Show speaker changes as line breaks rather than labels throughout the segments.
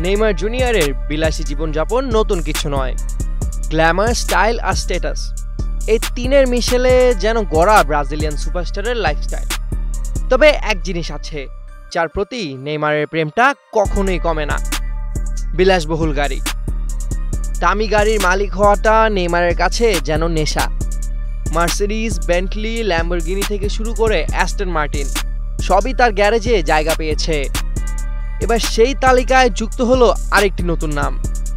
Neymar জুনিয়রের বিলাসী জীবনযাপন নতুন কিছু নয়। গ্ল্যামার, স্টাইল আর স্ট্যাটাস, এই তিনের মিশেলে যেন গড়া ব্রাজিলিয়ান সুপারস্টারের লাইফস্টাইল। তবে এক জিনিস আছে যার প্রতি নেইমারের প্রেমটা কখনোই কমে না, বিলাসবহুল গাড়ি। দামি গাড়ির মালিক হওয়াটা নেইমারের কাছে যেন নেশা। মার্সিডিজ, বেন্টলি, ল্যাম্বরগিনি থেকে শুরু করে অ্যাস্টন মার্টিন সবই তার গ্যারেজে জায়গা পেয়েছে। এবার সেই তালিকায় যুক্ত হলো আরেকটি নতুন নাম,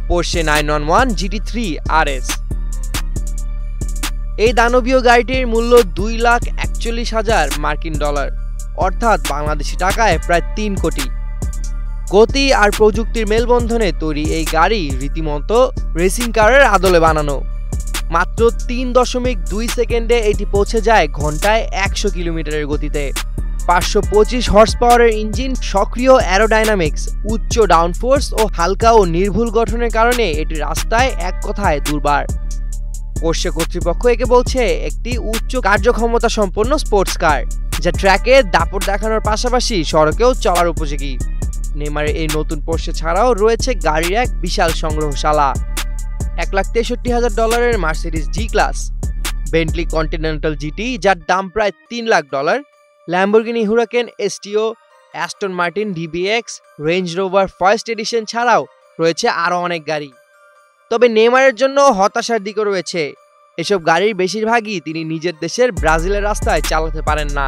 পোর্শে 911 GT3 RS। এই দানবীয় গাড়িটির মূল্য $2,41,000 মার্কিন, অর্থাৎ বাংলাদেশি টাকায় প্রায় 3 কোটি। গতি আর প্রযুক্তির মেলবন্ধনে তৈরি এই গাড়ি রীতিমতো রেসিং কারের আদলে বানানো। মাত্র 3.2 সেকেন্ডে এটি পৌঁছে যায় ঘন্টায় 100 কিলোমিটারের গতিতে। 525 হর্স পাওয়ারের ইঞ্জিন, সক্রিয় অ্যারোডাইনামিক্স, উচ্চ ডাউনফোর্স ও হালকা ও নির্ভুল গঠনের কারণে এটি রাস্তায় এক কথায় দুর্বার। পোর্শে কর্তৃপক্ষ একে বলছে একটি উচ্চ কার্যক্ষমতা সম্পন্ন স্পোর্টস কার, যা ট্র্যাকে দাপট দেখানোর পাশাপাশি সড়কেও চলার উপযোগী। নেইমারের এই নতুন পোর্শে ছাড়াও রয়েছে গাড়ির এক বিশাল সংগ্রহশালা। $1,63,000 Mercedes G Class, Bentley Continental GT যার দাম প্রায় $3,00,000, Lamborghini Huracan STO, Aston Martin DBX, Range Rover first edition ছাড়াও রয়েছে আরও অনেক গাড়ি। তবে নেইমারের জন্য হতাশার দিকও রয়েছে। এসব গাড়ির বেশিরভাগই তিনি নিজের দেশের ব্রাজিলের রাস্তায় চালাতে পারেন না।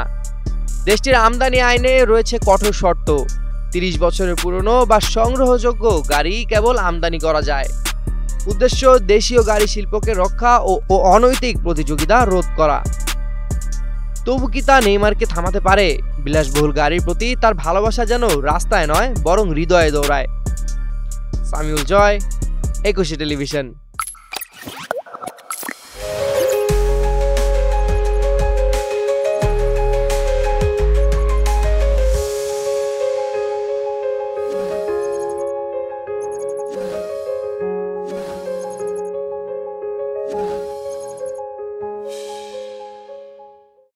দেশটির আমদানি আইনে রয়েছে কঠোর শর্ত। 30 বছরের পুরনো বা সংগ্রহযোগ্য গাড়ি কেবল আমদানি করা যায়। উদ্দেশ্য দেশীয় গাড়ি শিল্পকে রক্ষা ও অনৈতিক প্রতিযোগিতা রোধ করা। তবু কি তা নেইমারকে থামাতে পারে? বিলাসবহুল গাড়ির প্রতি তার ভালোবাসা যেন রাস্তায় নয় বরং হৃদয়ে দৌড়ায়। সামিউল জয়, 21 টেলিভিশন।